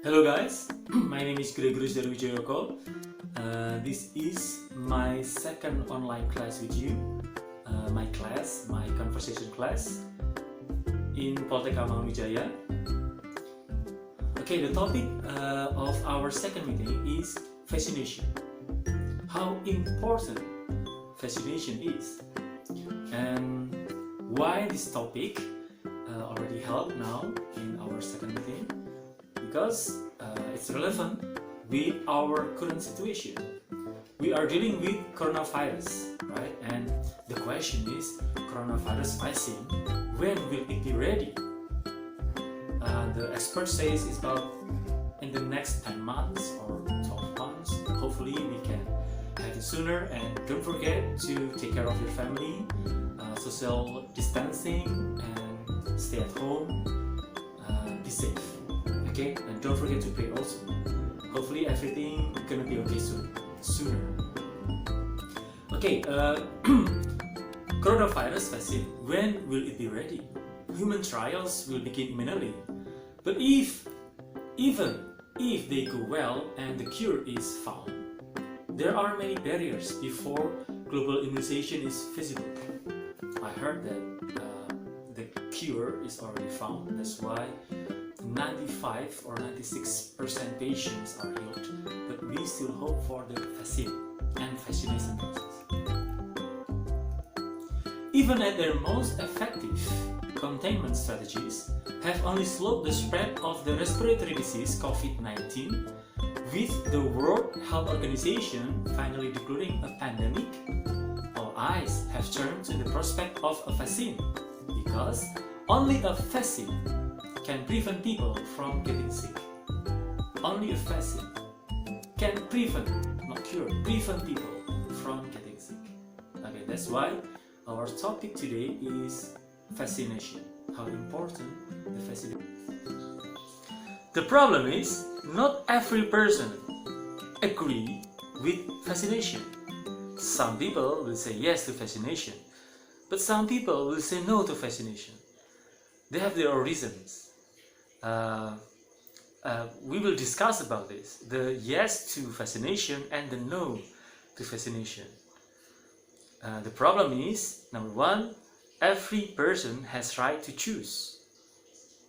Hello guys, my name is Kuliah. This is my second online class with you. My conversation class in Poltek Wijaya. Okay, the topic of our second meeting is fascination. How important fascination is, and why this topic already held now in our second meeting. Because it's relevant with our current situation. We are dealing with coronavirus, right? And the question is, coronavirus vaccine, when will it be ready? The expert says it's about in the next 10 months or 12 months. Hopefully we can have it sooner, and don't forget to take care of your family, social distancing, and stay at home, be safe. Okay, and don't forget to pray also. Hopefully everything gonna be okay sooner. Okay, coronavirus vaccine, when will it be ready? Human trials will begin imminently. But even if they go well and the cure is found, there are many barriers before global immunization is feasible. I heard that the cure is already found. That's why 95 or 96% patients are healed, but we still hope for the vaccine and vaccination process. Even at their most effective, containment strategies have only slowed the spread of the respiratory disease COVID-19, with the World Health Organization finally declaring a pandemic. All eyes have turned to the prospect of a vaccine, because only a vaccine can prevent people from getting sick. Only a vaccine can prevent, not cure, prevent people from getting sick. Okay, that's why our topic today is vaccination. How important the vaccination. The problem is, not every person agree with vaccination. Some people will say yes to vaccination, but some people will say no to vaccination. They have their own reasons. We will discuss about this, the yes to vaccination and the no to vaccination. The problem is, number one, every person has right to choose.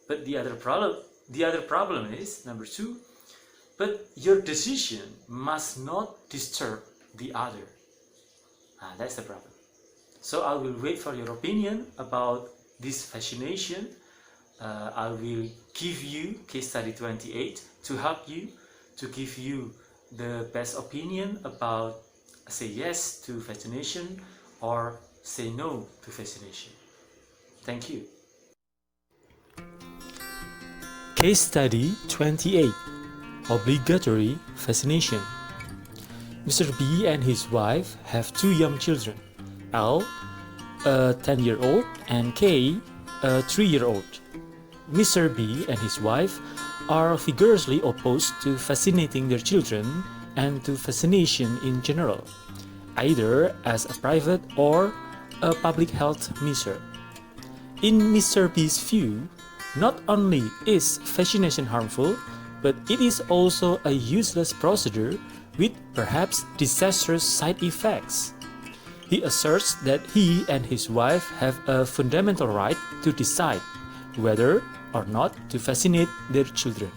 But the other problem is, number two, but your decision must not disturb the other. That's the problem. So I will wait for your opinion about this vaccination. I will give you case study 28 to help you, to give you the best opinion about say yes to vaccination or say no to vaccination. Thank you. Case study 28. Obligatory vaccination. Mr. B and his wife have two young children, L, a 10-year-old, and K, a 3-year-old. Mr. B and his wife are vigorously opposed to vaccinating their children and to vaccination in general, either as a private or a public health measure. In Mr. B's view, not only is vaccination harmful, but it is also a useless procedure with perhaps disastrous side effects. He asserts that he and his wife have a fundamental right to decide whether or not to vaccinate their children.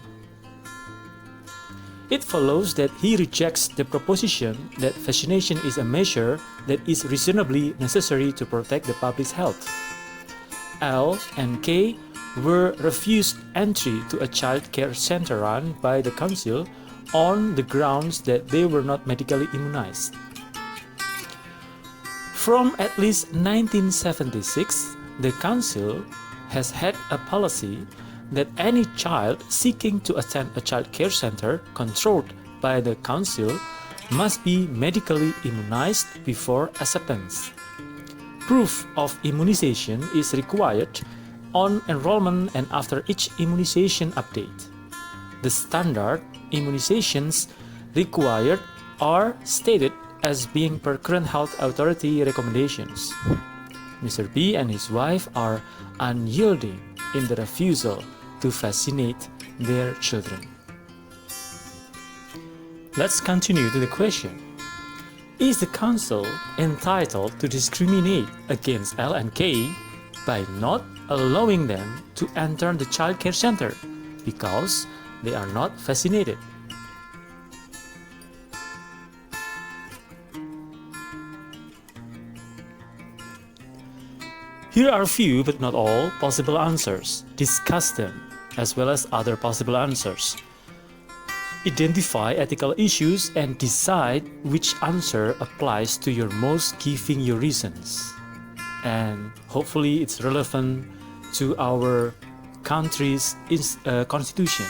It follows that he rejects the proposition that vaccination is a measure that is reasonably necessary to protect the public's health. L and K were refused entry to a child care center run by the council on the grounds that they were not medically immunized. From at least 1976, the council has had a policy that any child seeking to attend a child care center controlled by the council must be medically immunized before acceptance. Proof of immunization is required on enrollment and after each immunization update. The standard immunizations required are stated as being per current health authority recommendations. Mr. B and his wife are unyielding in the refusal to vaccinate their children. let's continue to the question. Is the council entitled to discriminate against L and K by not allowing them to enter the child care center because they are not vaccinated? Here are few but not all possible answers. Discuss them as well as other possible answers. Identify ethical issues and decide which answer applies to your most, giving your reasons. And hopefully it's relevant to our country's constitution.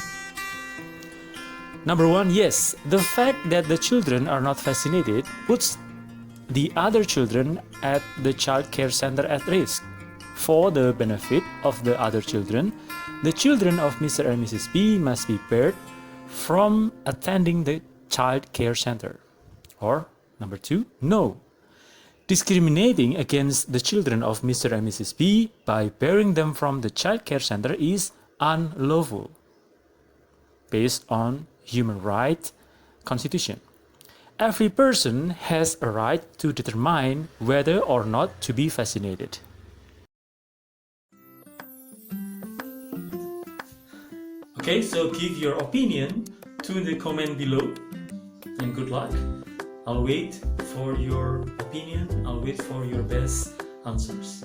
Number 1, yes, the fact that the children are not vaccinated puts the other children at the child care center at risk. For the benefit of the other children, the children of Mr. and Mrs. B must be barred from attending the child care center. Or number 2, no. Discriminating against the children of Mr. and Mrs. B by barring them from the child care center is unlawful based on human rights constitution. Every person has a right to determine whether or not to be vaccinated. Okay, so give your opinion to the comment below, and good luck. I'll wait for your opinion, I'll wait for your best answers.